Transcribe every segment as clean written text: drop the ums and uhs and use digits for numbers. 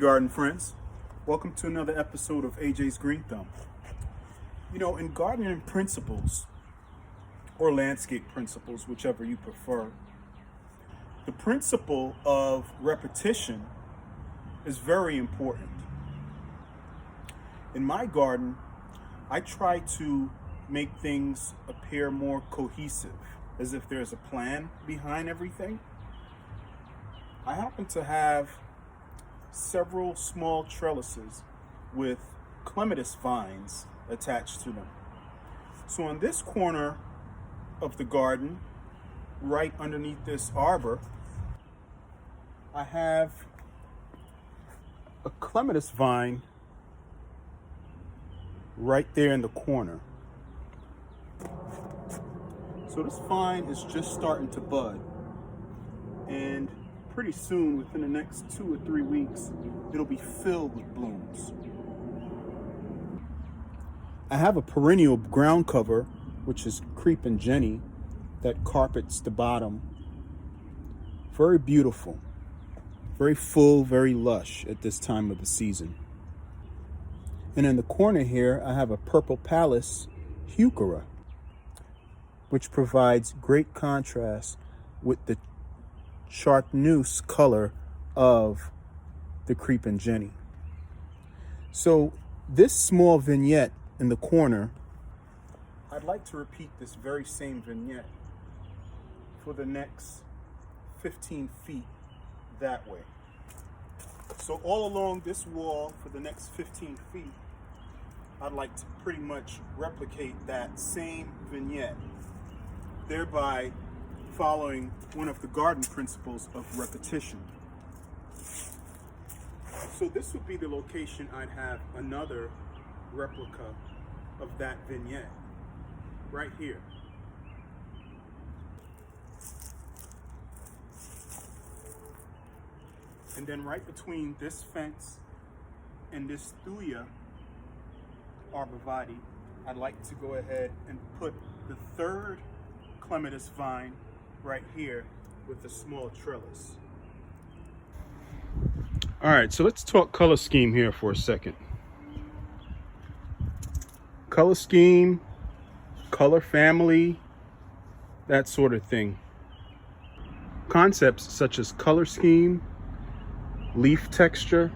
garden friends. Welcome to another episode of AJ's Green Thumb. You know, in gardening principles, or landscape principles, whichever you prefer, the principle of repetition is very important. In my garden, I try to make things appear more cohesive, as if there's a plan behind everything. I happen to have several small trellises with clematis vines attached to them. So in this corner of the garden, right underneath this arbor, I have a clematis vine right there in the corner. So this vine is just starting to bud, and pretty soon, within the next 2 or 3 weeks, it'll be filled with blooms. I have a perennial ground cover, which is Creeping Jenny, that carpets the bottom. Very beautiful, very full, very lush at this time of the season. And in the corner here, I have a purple Pallas heuchera, which provides great contrast with the chartreuse color of the Creeping Jenny. So this small vignette in the corner, I'd like to repeat this very same vignette for the next 15 feet that way. So all along this wall for the next 15 feet, I'd like to pretty much replicate that same vignette, thereby following one of the garden principles of repetition. So this would be the location I'd have another replica of that vignette, right here. And then right between this fence and this Thuya arborvitae, I'd like to go ahead and put the third clematis vine right here with a small trellis. All right, so let's talk color scheme here for a second. Color scheme, color family, that sort of thing. Concepts such as color scheme, leaf texture,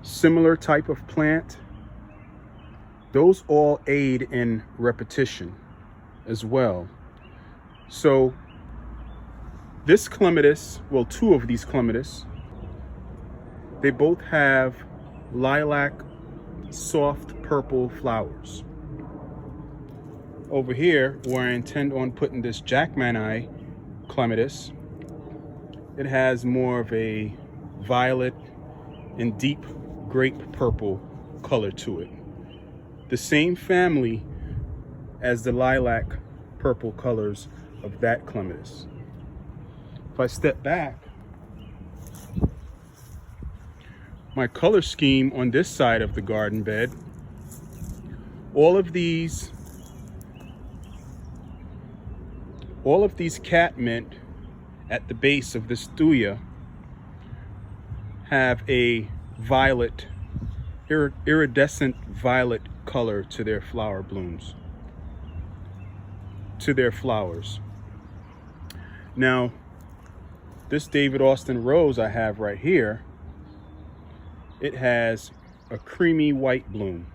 similar type of plant, those all aid in repetition as well. So this clematis, well, two of these clematis, they both have lilac soft purple flowers. Over here, where I intend on putting this Jackmanii clematis, it has more of a violet and deep grape purple color to it. The same family as the lilac purple colors of that clematis. If I step back, my color scheme on this side of the garden bed, all of these catmint at the base of this Thuya have a violet, iridescent violet color to their flower blooms, to their flowers. Now, this David Austin rose I have right here, it has a creamy white bloom.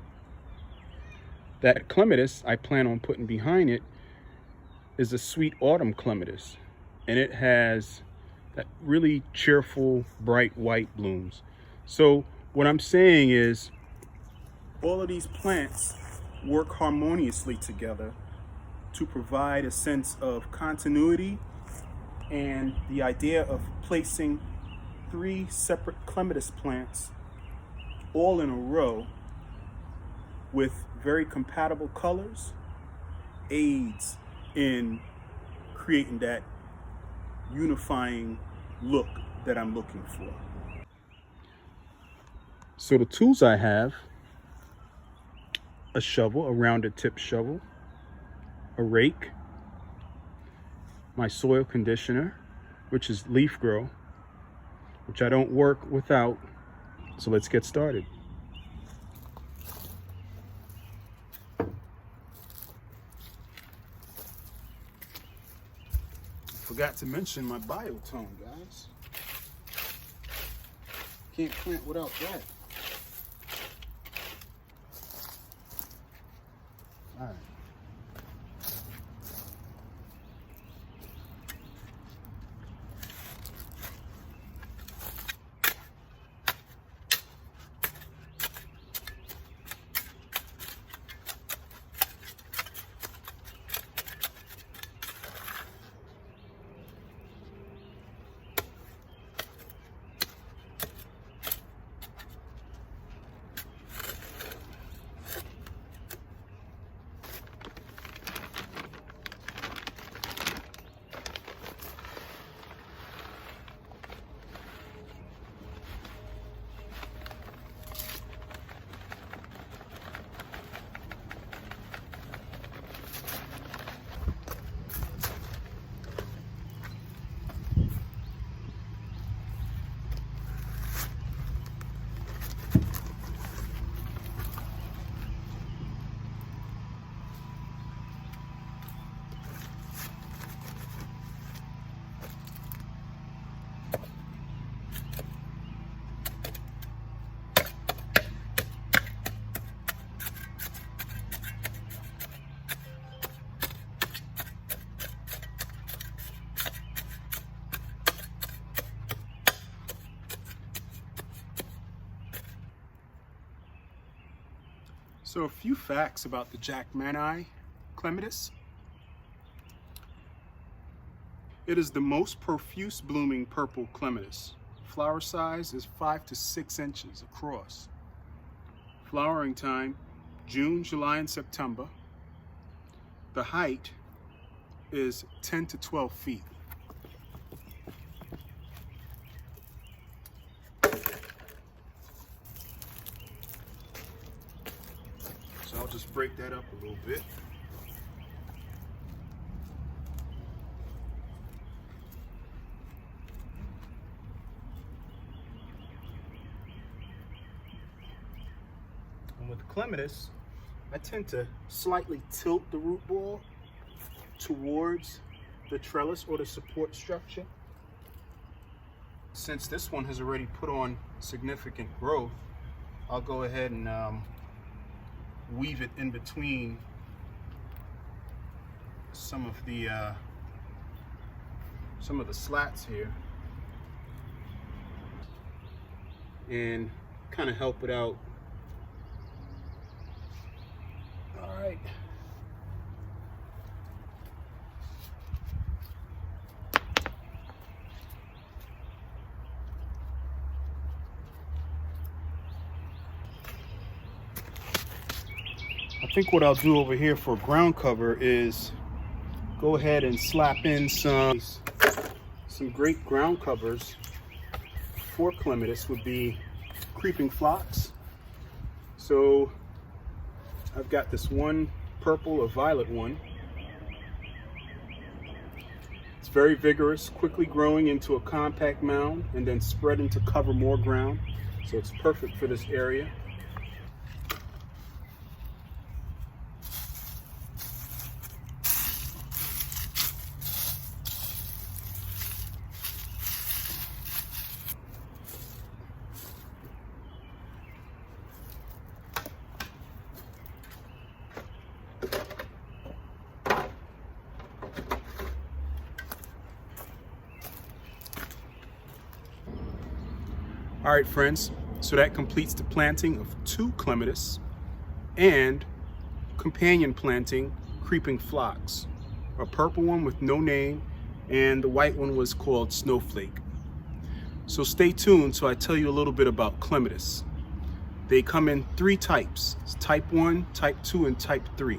That clematis I plan on putting behind it is a sweet autumn clematis, and it has that really cheerful, bright white blooms. So what I'm saying is, all of these plants work harmoniously together to provide a sense of continuity, and the idea of placing 3 separate clematis plants all in a row with very compatible colors aids in creating that unifying look that I'm looking for. So the tools I have: a shovel, a rounded tip shovel, a rake, my soil conditioner, which is leaf grow, which I don't work without. So let's get started. Forgot to mention my biotone, guys. Can't plant without that. All right. So a few facts about the Jackmanii Clematis. It is the most profuse blooming purple clematis. Flower size is 5 to 6 inches across. Flowering time, June, July, and September. The height is 10 to 12 feet. So I'll just break that up a little bit. And with the clematis, I tend to slightly tilt the root ball towards the trellis or the support structure. Since this one has already put on significant growth, I'll go ahead and weave it in between some of the slats here and kind of help it out. All right. I think what I'll do over here for ground cover is go ahead and slap in some great ground covers for clematis would be creeping phlox. So I've got this one purple or violet one. It's very vigorous, quickly growing into a compact mound and then spreading to cover more ground. So it's perfect for this area. All right, friends, so that completes the planting of 2 clematis and companion planting creeping phlox, a purple one with no name, and the white one was called Snowflake. So stay tuned so I tell you a little bit about clematis. They come in 3 types, type 1, type 2, and type 3.